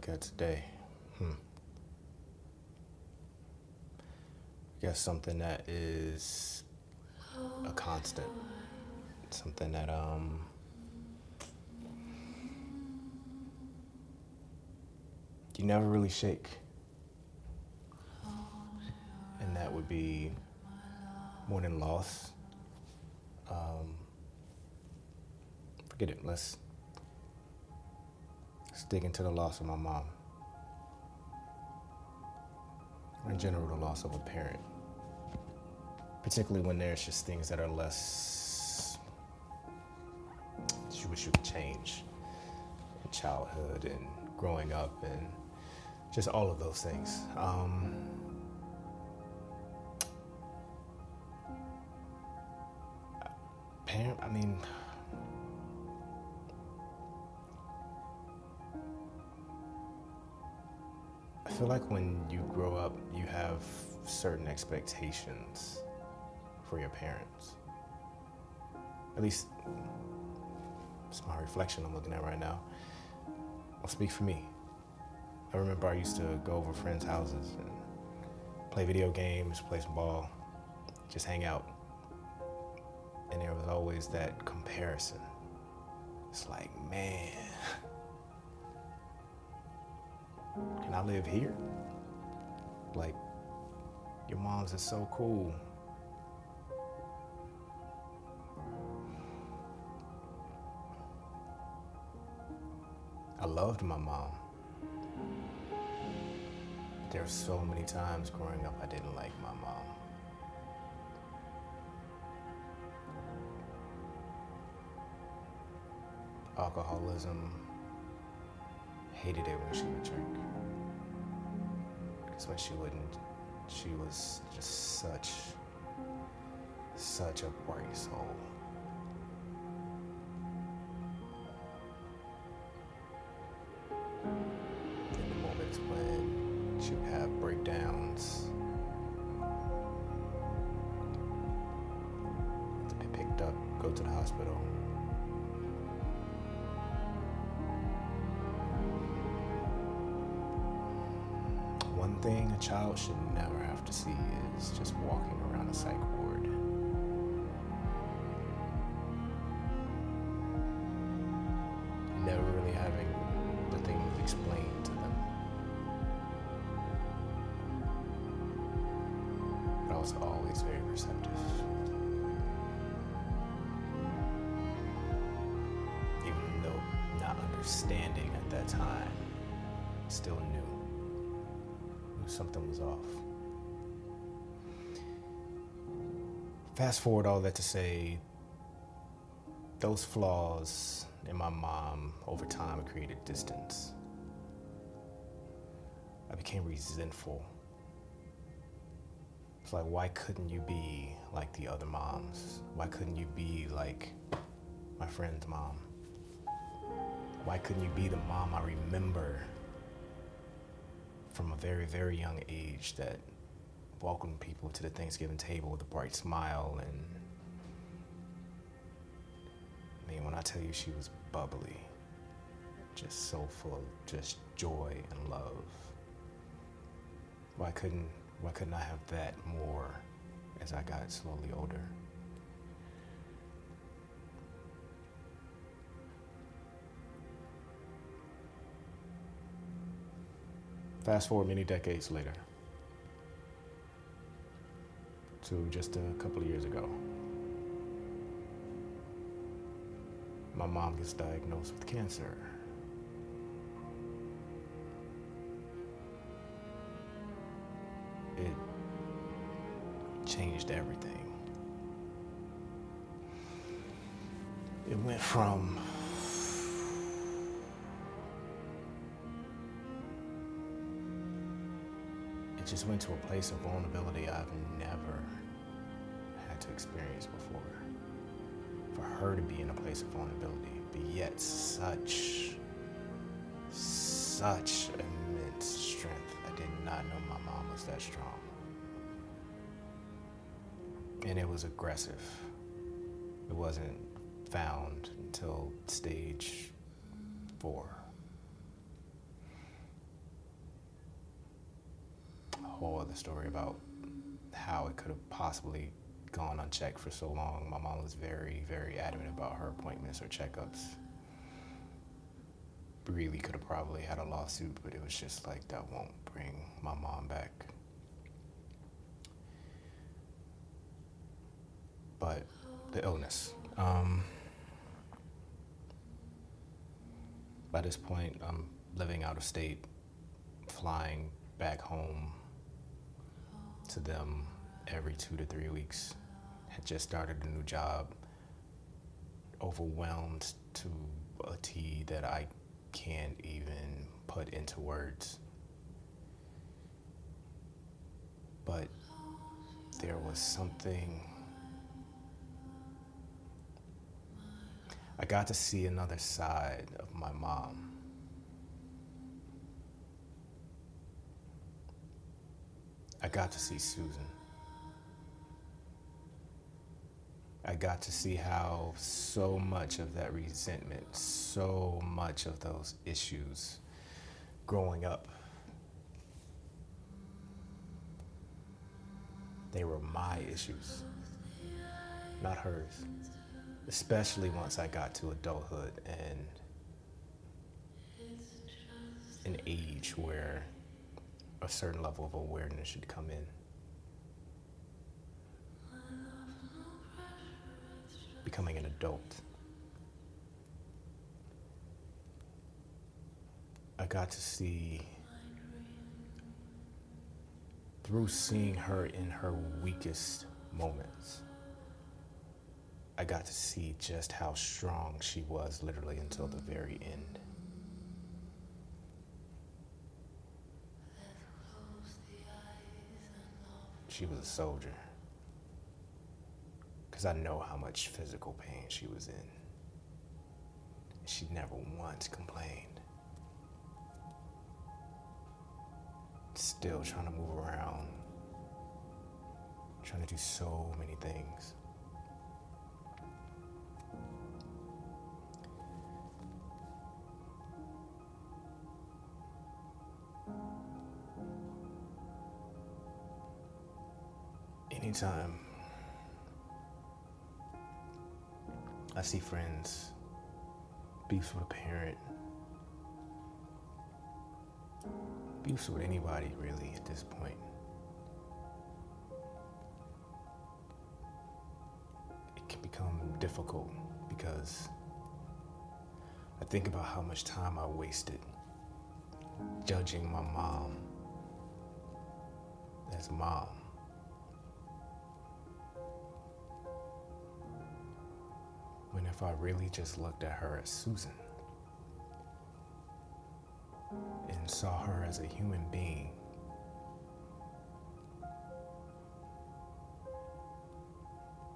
look at today. I guess something that is a constant. Something that you never really shake. And that would be more than loss. Forget it. Let's dig into the loss of my mom. Or in general, the loss of a parent. Particularly when there's just things that are less that you wish you could change in childhood and growing up and just all of those things. I feel like when you grow up, you have certain expectations for your parents. At least, it's my reflection I'm looking at right now. I'll speak for me. I remember I used to go over friends' houses and play video games, play some ball, just hang out. And there was always that comparison. It's like, man, can I live here? Like, your mom's is so cool. I loved my mom. There were so many times growing up I didn't like my mom. Alcoholism, hated it when she would drink. Because when she wouldn't, she was just such a bright soul. In the moments when she would have breakdowns, to be picked up, go to the hospital. One thing a child should never have to see is just walking around a psych ward. Never really having the things explained to them. But I was always very receptive. Even though not understanding at that time, still knew something was off. Fast forward all that to say, those flaws in my mom over time created distance. I became resentful. It's like, why couldn't you be like the other moms? Why couldn't you be like my friend's mom? Why couldn't you be the mom I remember from a very, very young age that welcomed people to the Thanksgiving table with a bright smile? And I mean, when I tell you she was bubbly, just so full of just joy and love. Why couldn't I have that more as I got slowly older? Fast forward many decades later to just a couple of years ago. My mom gets diagnosed with cancer. It changed everything. It went from just went to a place of vulnerability I've never had to experience before. For her to be in a place of vulnerability, but yet such immense strength. I did not know my mom was that strong. And it was aggressive. It wasn't found until stage 4. the story about how it could have possibly gone unchecked for so long. My mom was very, very adamant about her appointments or checkups. Really could have probably had a lawsuit, but it was just like, that won't bring my mom back. But the illness. By this point, I'm living out of state, flying back home to them every 2 to 3 weeks. Had just started a new job, overwhelmed to a T that I can't even put into words. But there was something. I got to see another side of my mom. I got to see Susan. I got to see how so much of that resentment, so much of those issues growing up, they were my issues, not hers. Especially once I got to adulthood and an age where a certain level of awareness should come in. Becoming an adult. I got to see, through seeing her in her weakest moments, I got to see just how strong she was literally until the very end. She was a soldier. Because I know how much physical pain she was in. She never once complained. Still trying to move around, trying to do so many things. Anytime I see friends beefs with a parent, beefs with anybody really at this point, it can become difficult because I think about how much time I wasted judging my mom as mom. When if I really just looked at her as Susan and saw her as a human being,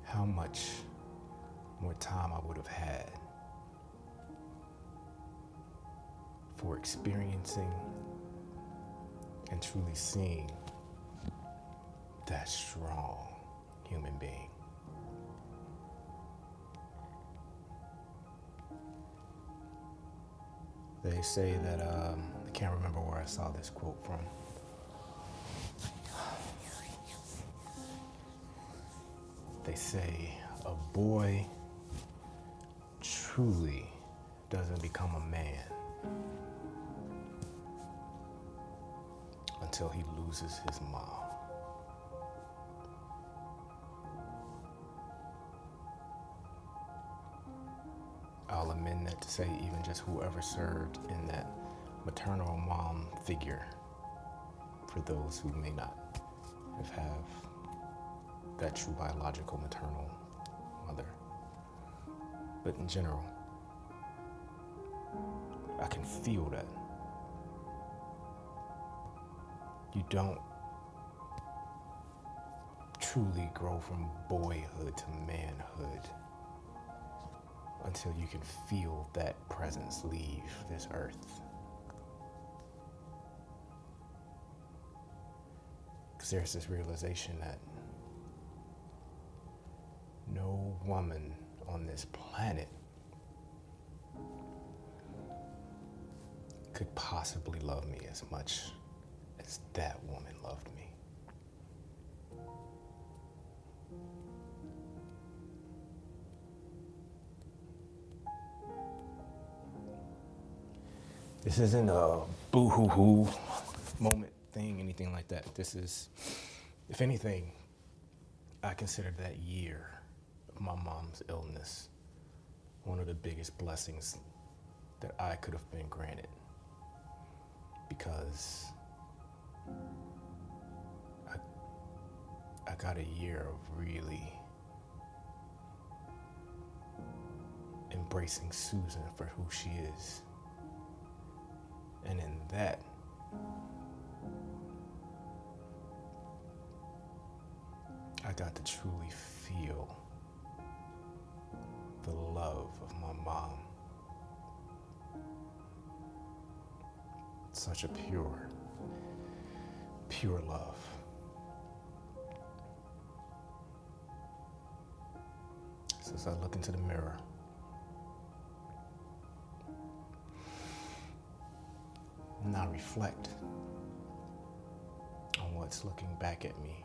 how much more time I would have had for experiencing and truly seeing that strong human being. They say that, I can't remember where I saw this quote from. They say a boy truly doesn't become a man until he loses his mom. I'll amend that to say even just whoever served in that maternal mom figure, for those who may not have that true biological maternal mother. But in general, I can feel that. You don't truly grow from boyhood to manhood until you can feel that presence leave this earth. Because there's this realization that no woman on this planet could possibly love me as much as that woman loved me. This isn't a boo-hoo-hoo moment thing, anything like that. This is, if anything, I consider that year of my mom's illness one of the biggest blessings that I could have been granted. Because I got a year of really embracing Susan for who she is. And in that, I got to truly feel the love of my mom. Such a pure, pure love. So as I look into the mirror, and I reflect on what's looking back at me,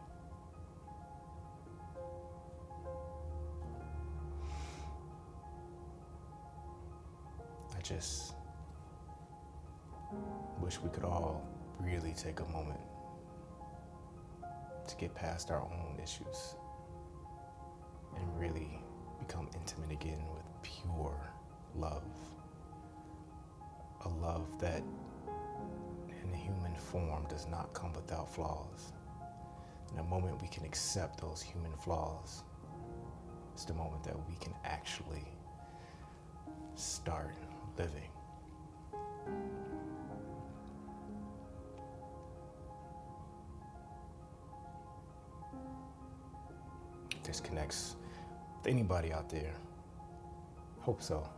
I just wish we could all really take a moment to get past our own issues and really become intimate again with pure love. A love that in human form does not come without flaws. In the moment we can accept those human flaws, it's the moment that we can actually start living. This connects with anybody out there. Hope so.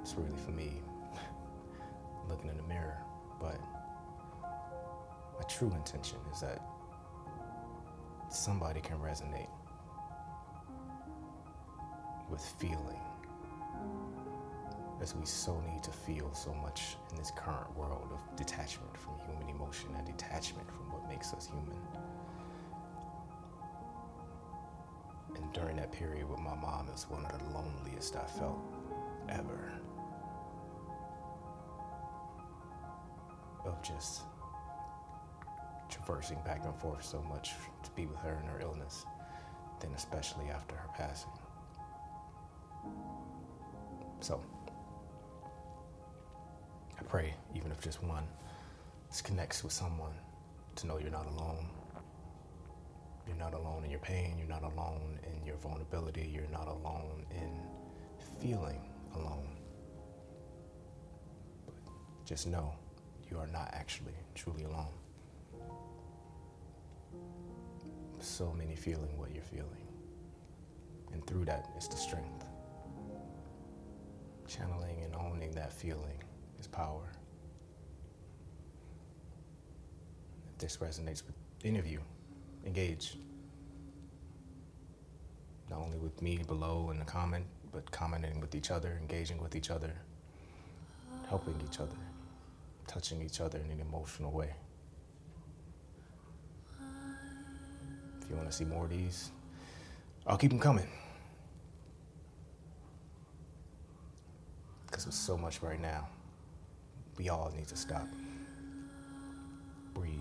It's really for me, looking in the mirror, but my true intention is that somebody can resonate with feeling, as we so need to feel so much in this current world of detachment from human emotion and detachment from what makes us human. And during that period with my mom, it was one of the loneliest I felt ever. Of just traversing back and forth so much to be with her in her illness, then especially after her passing. So, I pray, even if just one, this connects with someone, to know you're not alone. You're not alone in your pain, you're not alone in your vulnerability, you're not alone in feeling alone. But just know you are not actually truly alone. So many feeling what you're feeling. And through that is the strength. Channeling and owning that feeling is power. If this resonates with any of you, engage. Not only with me below in the comment, but commenting with each other, engaging with each other, helping each other, touching each other in an emotional way. If you want to see more of these, I'll keep them coming. Because with so much right now, we all need to stop, breathe,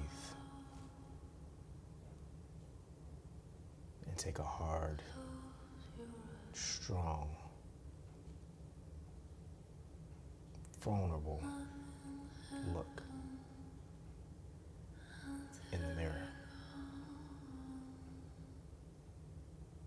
and take a hard, strong, vulnerable look